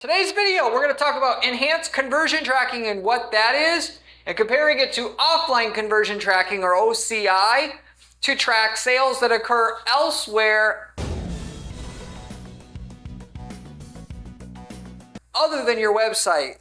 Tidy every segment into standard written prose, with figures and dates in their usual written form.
Today's video, we're going to talk about enhanced conversion tracking and what that is, and comparing it to offline conversion tracking, or OCI, to track sales that occur elsewhere other than your website.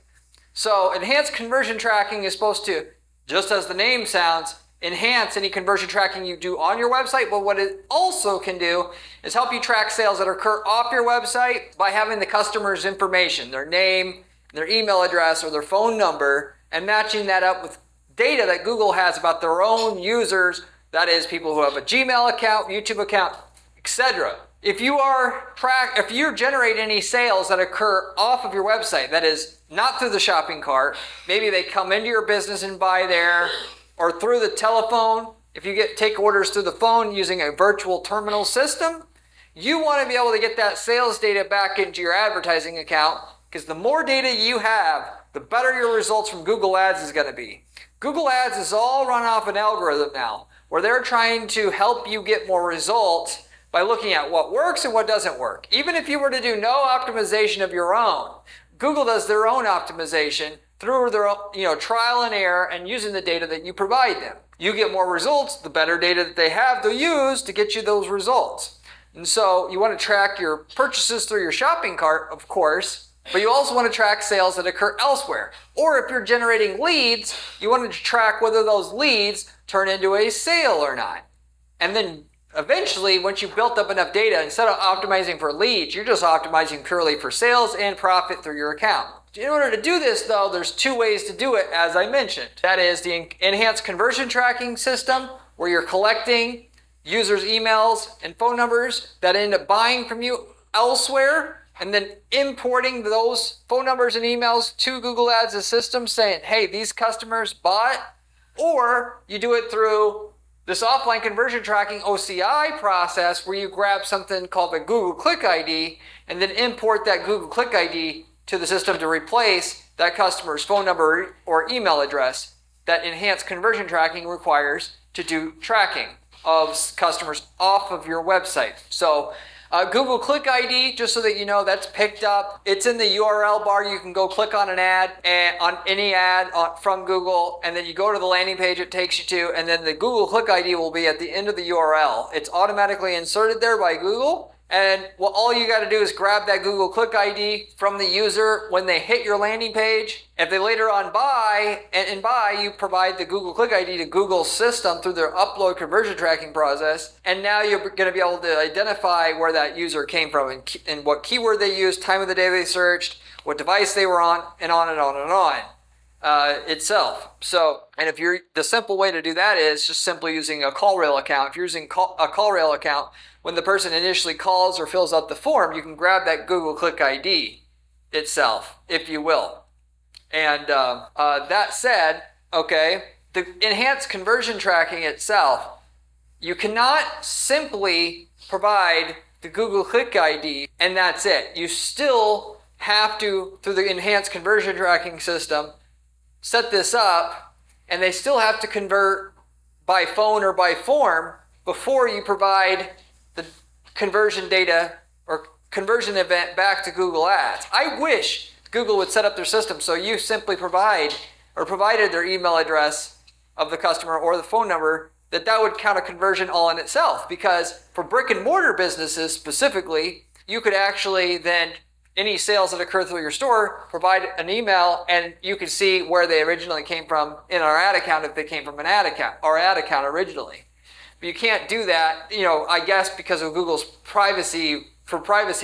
So enhanced conversion tracking is supposed to, just as the name sounds, enhance any conversion tracking you do on your website, but what it also can do is help you track sales that occur off your website by having the customer's information, their name, their email address, or their phone number, and matching that up with data that Google has about their own users, that is, people who have a Gmail account, YouTube account, etc. If you're generating any sales that occur off of your website, that is, not through the shopping cart, maybe they come into your business and buy there, or through the telephone, if you take orders through the phone using a virtual terminal system, you want to be able to get that sales data back into your advertising account, because the more data you have, the better your results from Google Ads is going to be. Google Ads is all run off an algorithm now, where they're trying to help you get more results by looking at what works and what doesn't work. Even if you were to do no optimization of your own, Google does their own optimization through their trial and error and using the data that you provide them. You get more results, the better data that they have to use to get you those results. And so you want to track your purchases through your shopping cart, of course, but you also want to track sales that occur elsewhere. Or if you're generating leads, you want to track whether those leads turn into a sale or not. And then eventually, once you've built up enough data, instead of optimizing for leads, you're just optimizing purely for sales and profit through your account. In order to do this, though, there's two ways to do it, as I mentioned. That is the enhanced conversion tracking system, where you're collecting users' emails and phone numbers that end up buying from you elsewhere, and then importing those phone numbers and emails to Google Ads' system saying, hey, these customers bought. Or you do it through this offline conversion tracking OCI process, where you grab something called the Google Click ID and then import that Google Click ID to the system to replace that customer's phone number or email address that enhanced conversion tracking requires to do tracking of customers off of your website. So Google Click ID, just so that you know, that's picked up. It's in the URL bar. You can go click on an ad, and on any ad from Google, and then you go to the landing page it takes you to, and then the Google Click ID will be at the end of the URL. It's automatically inserted there by Google. And all you got to do is grab that Google Click ID from the user when they hit your landing page. If they later on buy, you provide the Google Click ID to Google's system through their upload conversion tracking process. And now you're going to be able to identify where that user came from and what keyword they used, time of the day they searched, what device they were on, and on and on and on itself. So, and the simple way to do that is just simply using a CallRail account. If you're using a CallRail account, when the person initially calls or fills out the form, you can grab that Google Click ID itself, if you will. And that said, okay, the enhanced conversion tracking itself, you cannot simply provide the Google Click ID and that's it. You still have to, through the enhanced conversion tracking system, set this up, and they still have to convert by phone or by form before you provide the conversion data or conversion event back to Google Ads. I wish Google would set up their system so you simply provided their email address of the customer or the phone number, that would count a conversion all in itself. Because for brick and mortar businesses specifically, you could actually then, any sales that occur through your store, provide an email, and you can see where they originally came from in our ad account if they came from our ad account originally. But you can't do that, I guess because of Google's privacy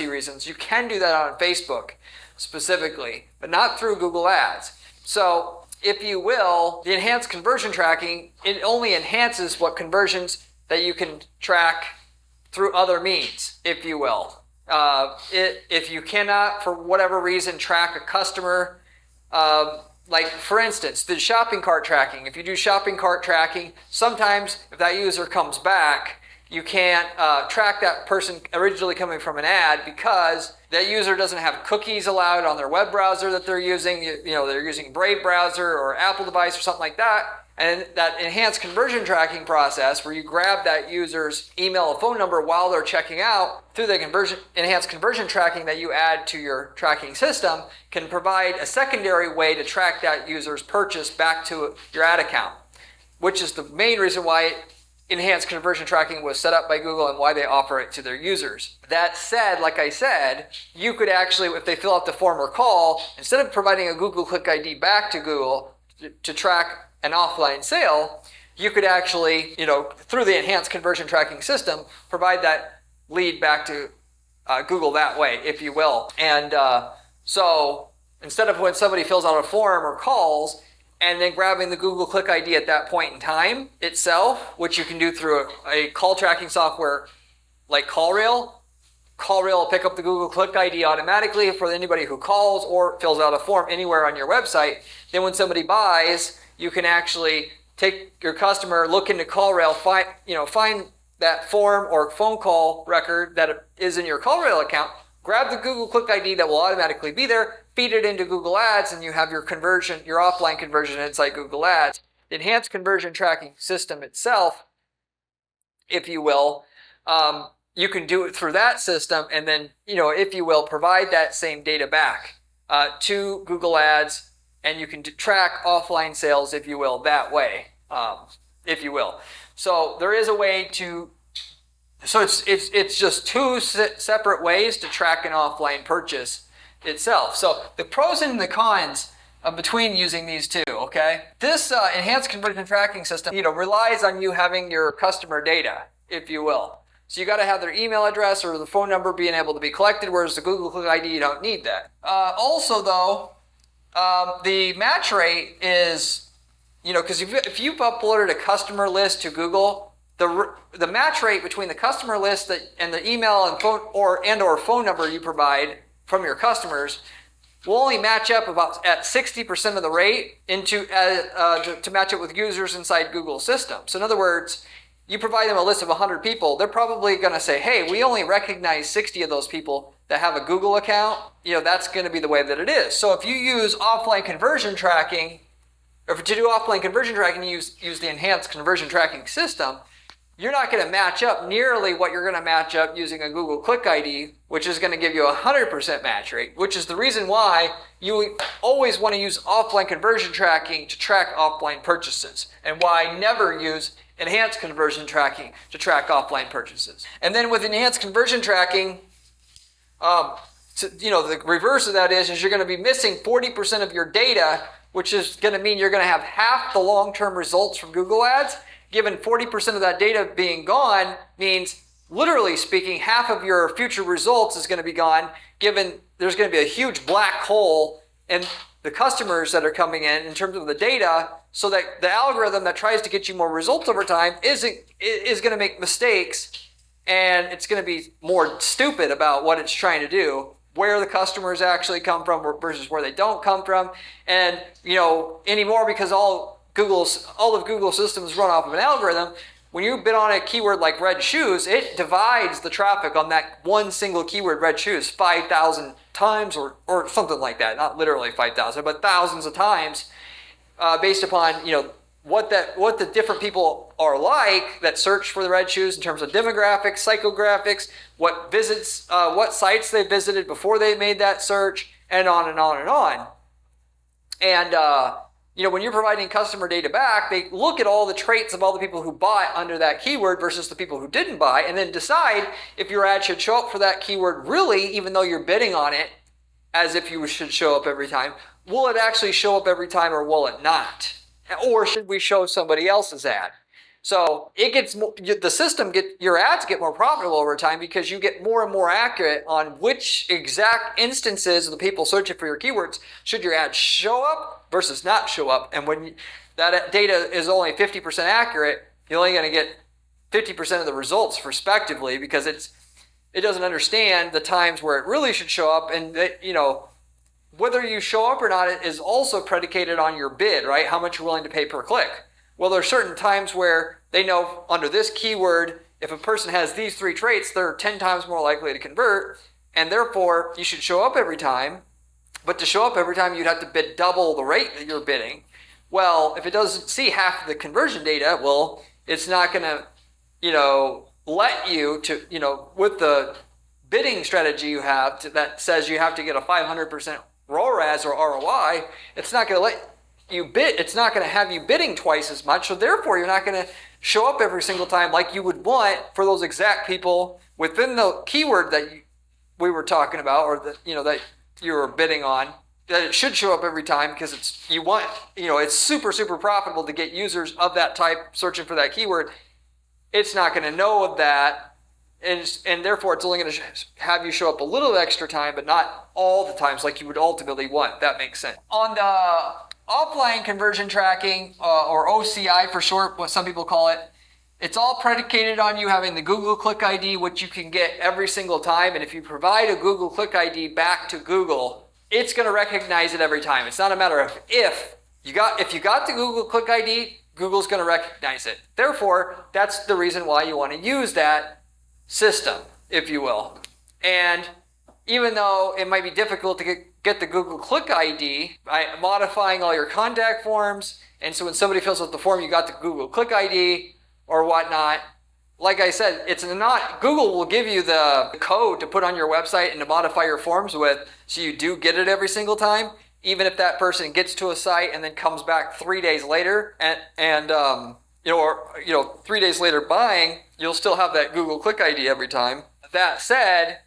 reasons. You can do that on Facebook specifically, but not through Google Ads. So, if you will, the enhanced conversion tracking, it only enhances what conversions that you can track through other means, if you will. If you cannot, for whatever reason, track a customer, like for instance, the shopping cart tracking. If you do shopping cart tracking, sometimes if that user comes back you can't track that person originally coming from an ad because that user doesn't have cookies allowed on their web browser that they're using. They're using Brave browser or Apple device or something like that. And that enhanced conversion tracking process where you grab that user's email or phone number while they're checking out through the enhanced conversion tracking that you add to your tracking system can provide a secondary way to track that user's purchase back to your ad account, which is the main reason why enhanced conversion tracking was set up by Google and why they offer it to their users. That said, like I said, you could actually, if they fill out the form or call, instead of providing a Google Click ID back to Google to track an offline sale, you could actually, through the enhanced conversion tracking system, provide that lead back to Google that way, if you will. And so instead of when somebody fills out a form or calls and then grabbing the Google Click ID at that point in time itself, which you can do through a call tracking software like CallRail will pick up the Google Click ID automatically for anybody who calls or fills out a form anywhere on your website. Then when somebody buys, you can actually take your customer, look into CallRail, find that form or phone call record that is in your CallRail account, grab the Google Click ID that will automatically be there, feed it into Google Ads, and you have your conversion, your offline conversion inside Google Ads. The enhanced conversion tracking system itself, if you will, you can do it through that system and then, if you will, provide that same data back to Google Ads, and you can track offline sales, if you will, that way, if you will. So there is a way to, so it's just two separate ways to track an offline purchase itself. So the pros and the cons between using these two, okay? This enhanced conversion tracking system, relies on you having your customer data, if you will. So you got to have their email address or the phone number being able to be collected, whereas the Google Click ID, you don't need that. Also, though, the match rate is, because if you've uploaded a customer list to Google, the match rate between the customer list and the email and phone or phone number you provide from your customers will only match up about at 60% of the rate to match it with users inside Google's system. So in other words, you provide them a list of 100 people, they're probably going to say, hey, we only recognize 60 of those people that have a Google account. That's going to be the way that it is. So if you use offline conversion tracking, or to do offline conversion tracking, use the enhanced conversion tracking system, you're not going to match up nearly what you're going to match up using a Google Click ID, which is going to give you a 100% match rate, which is the reason why you always want to use offline conversion tracking to track offline purchases, and why never use enhanced conversion tracking to track offline purchases. And then with enhanced conversion tracking, the reverse of that is you're going to be missing 40% of your data, which is going to mean you're going to have half the long-term results from Google Ads. Given 40% of that data being gone means, literally speaking, half of your future results is going to be gone, given there's going to be a huge black hole in the customers that are coming in terms of the data, so that the algorithm that tries to get you more results over time is going to make mistakes, and it's going to be more stupid about what it's trying to do, where the customers actually come from versus where they don't come from, and anymore, because all of Google's systems run off of an algorithm. When you bid on a keyword like red shoes, it divides the traffic on that one single keyword, red shoes, 5,000 times or something like that. Not literally 5,000, but thousands of times, based upon what the different people are like that search for the red shoes in terms of demographics, psychographics, what visits, what sites they visited before they made that search, and on and on and on. And when you're providing customer data back, they look at all the traits of all the people who bought under that keyword versus the people who didn't buy, and then decide if your ad should show up for that keyword really, even though you're bidding on it as if you should show up every time. Will it actually show up every time, or will it not? Or should we show somebody else's ad? So it gets your ads get more profitable over time because you get more and more accurate on which exact instances of the people searching for your keywords should your ad show up versus not show up. And when that data is only 50% accurate, you're only going to get 50% of the results respectively, because it doesn't understand the times where it really should show up, and whether you show up or not is also predicated on your bid, right? How much you're willing to pay per click. Well, there are certain times where they know under this keyword, if a person has these 3 traits, they're 10 times more likely to convert, and therefore you should show up every time. But to show up every time, you'd have to bid double the rate that you're bidding. Well, if it doesn't see half of the conversion data, well, it's not going to, let you to, with the bidding strategy you have that says you have to get a 500% ROAS or ROI, it's not going to let you bid. It's not going to have you bidding twice as much. So therefore, you're not going to show up every single time like you would want for those exact people within the keyword that we were talking about, or that that you were bidding on. That it should show up every time because it's super, super profitable to get users of that type searching for that keyword. It's not going to know of that, and therefore it's only going to have you show up a little extra time, but not all the times like you would ultimately want. That makes sense. On the offline conversion tracking, or OCI for short, what some people call it, it's all predicated on you having the Google Click ID, which you can get every single time. And if you provide a Google Click ID back to Google, it's going to recognize it every time. It's not a matter of if you got the Google Click ID, Google's going to recognize it. Therefore, that's the reason why you want to use that system, if you will. And even though it might be difficult to get the Google Click ID by modifying all your contact forms, and so when somebody fills out the form, you got the Google Click ID or whatnot. Like I said, Google will give you the code to put on your website and to modify your forms with, so you do get it every single time. Even if that person gets to a site and then comes back 3 days later and 3 days later buying, you'll still have that Google Click ID every time. That said,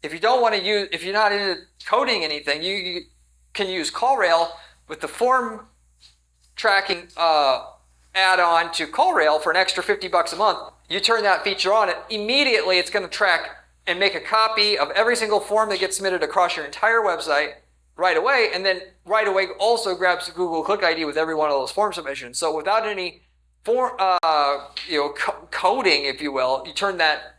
if you're not into coding anything, you can use CallRail with the form tracking add-on to CallRail for an extra $50 a month. You turn that feature on, immediately it's going to track and make a copy of every single form that gets submitted across your entire website right away, and then right away also grabs the Google Click ID with every one of those form submissions. So without any coding, if you will, you turn that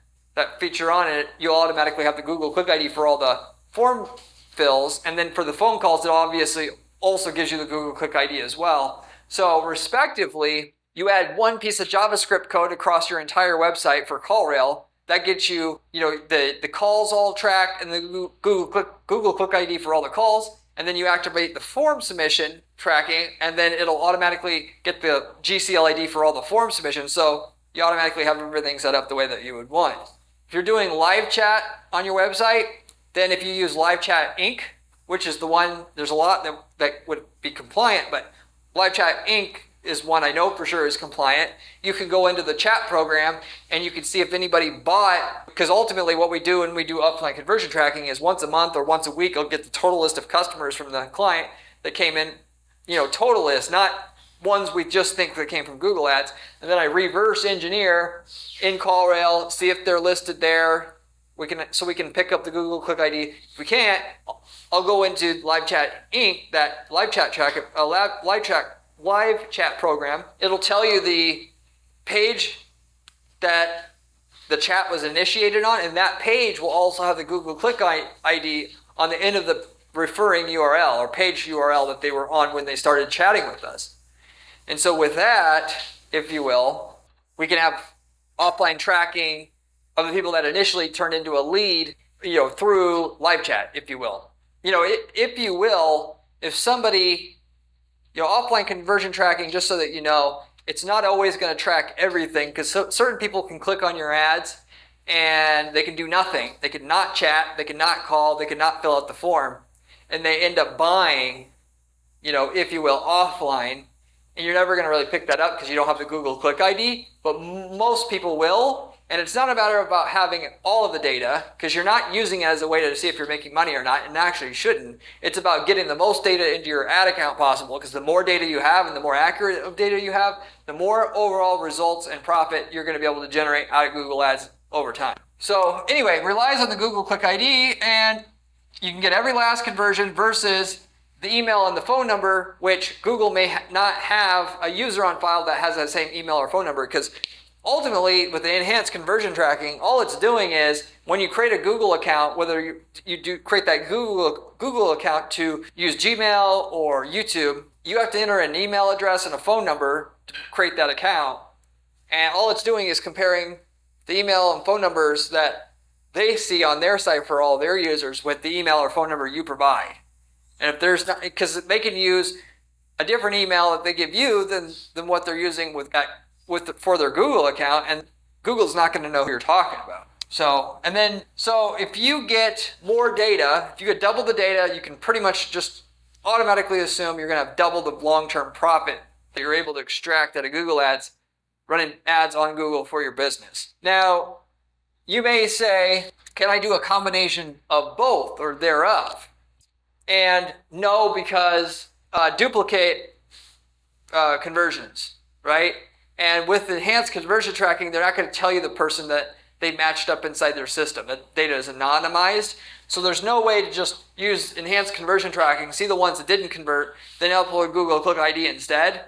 feature on, and you'll automatically have the Google Click ID for all the form fills, and then for the phone calls, it obviously also gives you the Google Click ID as well. So respectively, you add one piece of JavaScript code across your entire website for CallRail. That gets you, the calls all tracked and the Google Click ID for all the calls, and then you activate the form submission tracking, and then it'll automatically get the GCLID for all the form submissions. So you automatically have everything set up the way that you would want. If you're doing live chat on your website, then if you use Live Chat Inc., which is the one, there's a lot that would be compliant, but Live Chat Inc. is one I know for sure is compliant. You can go into the chat program and you can see if anybody bought, because ultimately what we do when we do offline conversion tracking is once a month or once a week, I'll get the total list of customers from the client that came in, total list, not ones we just think that came from Google Ads. And then I reverse engineer in CallRail, see if they're listed there. We can pick up the Google Click ID. If we can't, I'll go into Live Chat Inc., that live chat program. It'll tell you the page that the chat was initiated on, and that page will also have the Google Click ID on the end of the referring URL or page URL that they were on when they started chatting with us. And so with that, if you will, we can have offline tracking of the people that initially turned into a lead, through live chat, if you will. If somebody, offline conversion tracking, just so that it's not always going to track everything, because certain people can click on your ads and they can do nothing. They could not chat, they could not call, they could not fill out the form, and they end up buying, if you will, offline, and you're never going to really pick that up because you don't have the Google Click ID, but most people will. And it's not a matter about having all of the data, because you're not using it as a way to see if you're making money or not, and actually you shouldn't. It's about getting the most data into your ad account possible, because the more data you have and the more accurate of data you have, the more overall results and profit you're going to be able to generate out of Google Ads over time. So anyway, it relies on the Google Click ID, and you can get every last conversion versus the email and the phone number, which Google may not have a user on file that has that same email or phone number, because ultimately, with the enhanced conversion tracking, all it's doing is when you create a Google account, whether you do create that Google account to use Gmail or YouTube, you have to enter an email address and a phone number to create that account. And all it's doing is comparing the email and phone numbers that they see on their site for all their users with the email or phone number you provide. And if there's not, because they can use a different email that they give you than what they're using for their Google account, and Google's not going to know who you're talking about. So if you get more data, if you get double the data, you can pretty much just automatically assume you're going to have double the long-term profit that you're able to extract out of Google Ads, running ads on Google for your business. Now, you may say, can I do a combination of both or thereof? And no, because duplicate conversions, right? And with enhanced conversion tracking, they're not going to tell you the person that they matched up inside their system. That data is anonymized. So there's no way to just use enhanced conversion tracking, see the ones that didn't convert, then upload Google Click ID instead.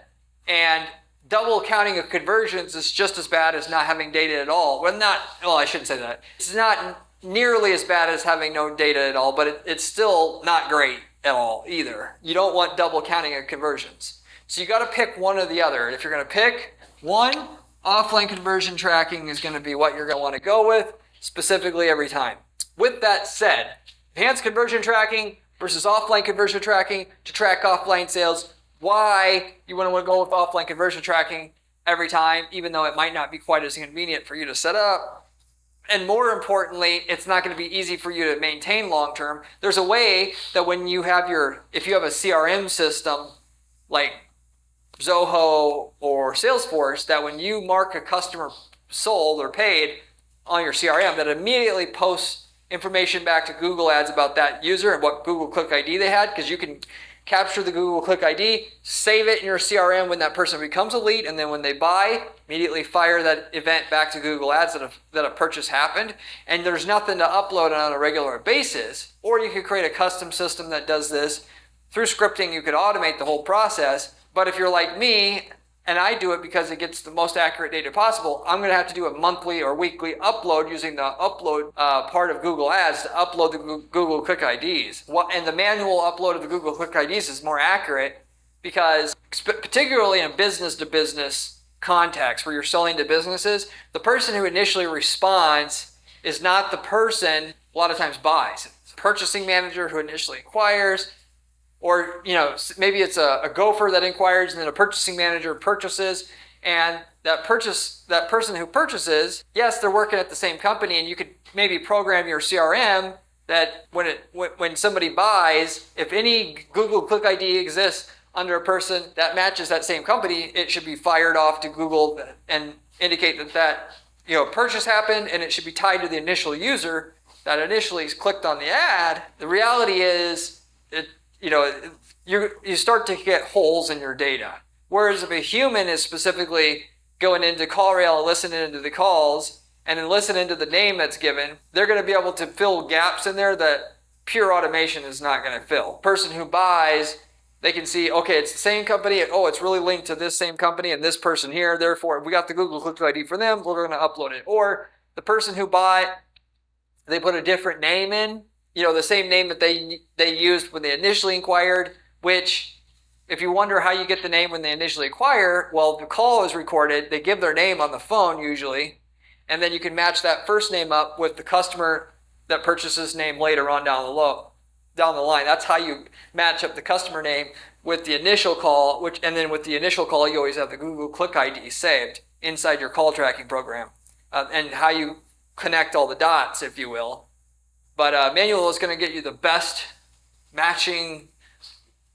And double counting of conversions is just as bad as not having data at all. Well, I shouldn't say that. It's not nearly as bad as having no data at all, but it's still not great at all either. You don't want double counting of conversions. So you got to pick one or the other. If you're going to pick one, offline conversion tracking is going to be what you're going to want to go with specifically every time. With that said, enhanced conversion tracking versus offline conversion tracking to track offline sales. Why you want to go with offline conversion tracking every time, even though it might not be quite as convenient for you to set up. And more importantly, it's not going to be easy for you to maintain long term. There's a way that if you have a CRM system like Zoho or Salesforce, that when you mark a customer sold or paid on your CRM, that immediately posts information back to Google Ads about that user and what Google Click ID they had, because you can capture the Google Click ID, save it in your CRM when that person becomes a lead, and then when they buy, immediately fire that event back to Google Ads that a purchase happened, and there's nothing to upload on a regular basis. Or you could create a custom system that does this. Through scripting, you could automate the whole process. But if you're like me, and I do it because it gets the most accurate data possible, I'm going to have to do a monthly or weekly upload using the upload part of Google Ads to upload the Google Click IDs. And the manual upload of the Google Click IDs is more accurate because, particularly in business-to-business context where you're selling to businesses, the person who initially responds is not the person a lot of times buys. It's a purchasing manager who initially inquires. Or, maybe it's a gopher that inquires and then a purchasing manager purchases. And that person who purchases, yes, they're working at the same company, and you could maybe program your CRM that when somebody buys, if any Google Click ID exists under a person that matches that same company, it should be fired off to Google and indicate that purchase happened, and it should be tied to the initial user that initially clicked on the ad. The reality is you start to get holes in your data. Whereas if a human is specifically going into CallRail and listening into the calls and then listening to the name that's given, they're going to be able to fill gaps in there that pure automation is not going to fill. Person who buys, they can see, okay, it's the same company. Oh, it's really linked to this same company and this person here. Therefore, we got the Google Click ID for them. We're going to upload it. Or the person who they put a different name in. The same name that they used when they initially inquired, which if you wonder how you get the name when they initially inquire, well, the call is recorded. They give their name on the phone usually, and then you can match that first name up with the customer that purchases name later on down the line. That's how you match up the customer name with the initial call, and then with the initial call, you always have the Google Click ID saved inside your call tracking program, and how you connect all the dots, if you will. But manual is going to get you the best matching,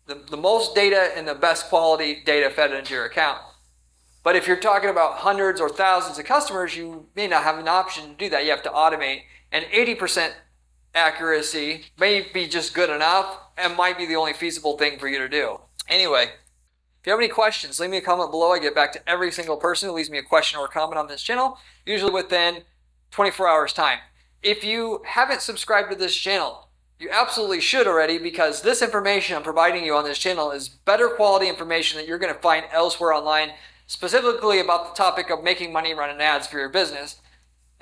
the most data and the best quality data fed into your account. But if you're talking about hundreds or thousands of customers, you may not have an option to do that. You have to automate. And 80% accuracy may be just good enough and might be the only feasible thing for you to do. Anyway, if you have any questions, leave me a comment below. I get back to every single person who leaves me a question or a comment on this channel, usually within 24 hours time. If you haven't subscribed to this channel, you absolutely should already, because this information I'm providing you on this channel is better quality information that you're going to find elsewhere online, specifically about the topic of making money running ads for your business.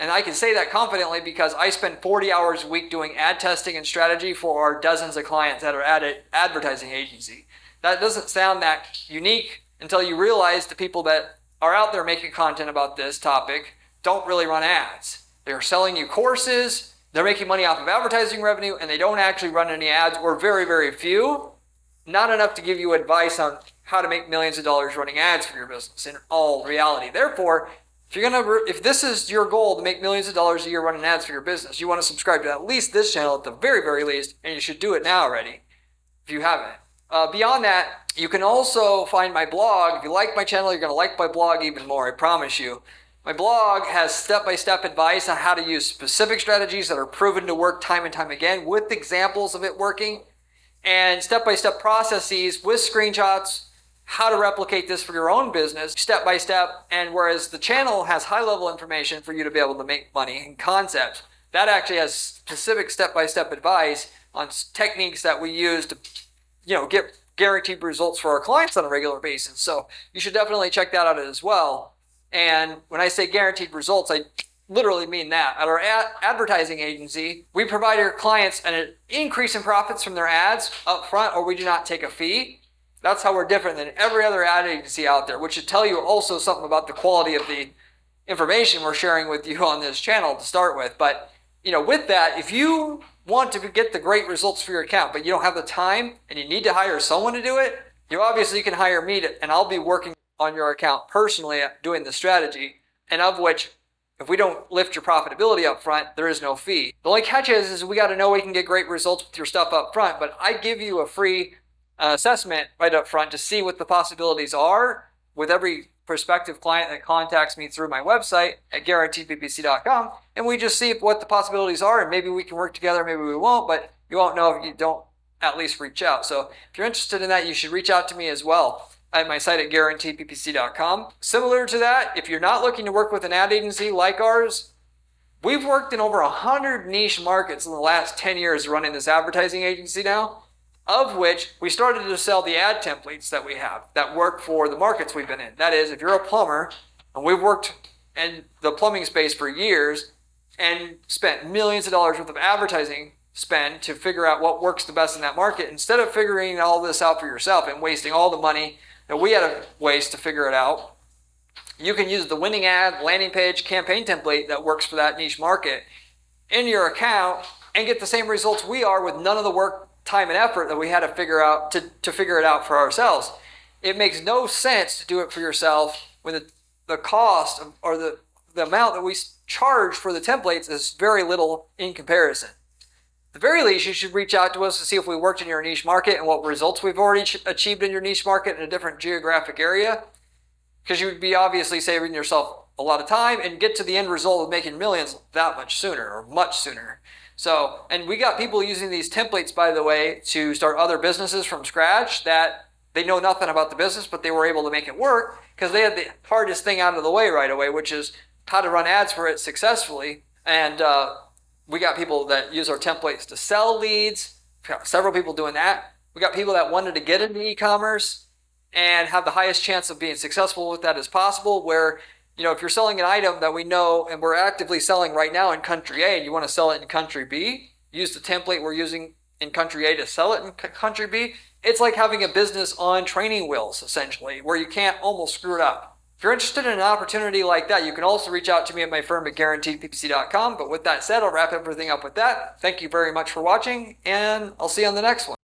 And I can say that confidently because I spend 40 hours a week doing ad testing and strategy for our dozens of clients that are at an advertising agency. That doesn't sound that unique until you realize the people that are out there making content about this topic don't really run ads. They're selling you courses, they're making money off of advertising revenue, and they don't actually run any ads, or very, very few. Not enough to give you advice on how to make millions of dollars running ads for your business in all reality. Therefore, if this is your goal to make millions of dollars a year running ads for your business, you want to subscribe to at least this channel at the very, very least, and you should do it now already if you haven't. Beyond that, you can also find my blog. If you like my channel, you're going to like my blog even more, I promise you. My blog has step-by-step advice on how to use specific strategies that are proven to work time and time again, with examples of it working, and step-by-step processes with screenshots, how to replicate this for your own business step-by-step. And whereas the channel has high-level information for you to be able to make money and concepts, that actually has specific step-by-step advice on techniques that we use to get guaranteed results for our clients on a regular basis. So you should definitely check that out as well. And when I say guaranteed results, I literally mean that. At our advertising agency, we provide our clients an increase in profits from their ads up front, or we do not take a fee. That's how we're different than every other ad agency out there, which should tell you also something about the quality of the information we're sharing with you on this channel to start with. But, with that, if you want to get the great results for your account, but you don't have the time and you need to hire someone to do it, you obviously can hire me and I'll be working on your account personally at doing the strategy, and of which, if we don't lift your profitability up front, there is no fee. The only catch is we got to know we can get great results with your stuff up front, but I give you a free assessment right up front to see what the possibilities are with every prospective client that contacts me through my website at guaranteedppc.com, and we just see what the possibilities are, and maybe we can work together, maybe we won't, but you won't know if you don't at least reach out. So if you're interested in that, you should reach out to me as well at my site at guaranteedppc.com. Similar to that, if you're not looking to work with an ad agency like ours, we've worked in over 100 niche markets in the last 10 years running this advertising agency now, of which we started to sell the ad templates that we have that work for the markets we've been in. That is, if you're a plumber, and we've worked in the plumbing space for years and spent millions of dollars worth of advertising spend to figure out what works the best in that market, instead of figuring all this out for yourself and wasting all the money that we had to waste to figure it out, you can use the winning ad, landing page, campaign template that works for that niche market in your account and get the same results we are with none of the work, time, and effort that we had to figure out to figure it out for ourselves. It makes no sense to do it for yourself when the cost or the amount that we charge for the templates is very little in comparison. At the very least, you should reach out to us to see if we worked in your niche market and what results we've already achieved in your niche market in a different geographic area, because you would be obviously saving yourself a lot of time and get to the end result of making millions that much sooner, or much sooner. So, and we got people using these templates, by the way, to start other businesses from scratch that they know nothing about the business, but they were able to make it work because they had the hardest thing out of the way right away, which is how to run ads for it successfully. And we got people that use our templates to sell leads. We got several people doing that. We got people that wanted to get into e-commerce and have the highest chance of being successful with that as possible, where, if you're selling an item that we know and we're actively selling right now in country A and you want to sell it in country B, use the template we're using in country A to sell it in country B. It's like having a business on training wheels, essentially, where you can't almost screw it up. If you're interested in an opportunity like that, you can also reach out to me at my firm at guaranteedppc.com. But with that said, I'll wrap everything up with that. Thank you very much for watching, and I'll see you on the next one.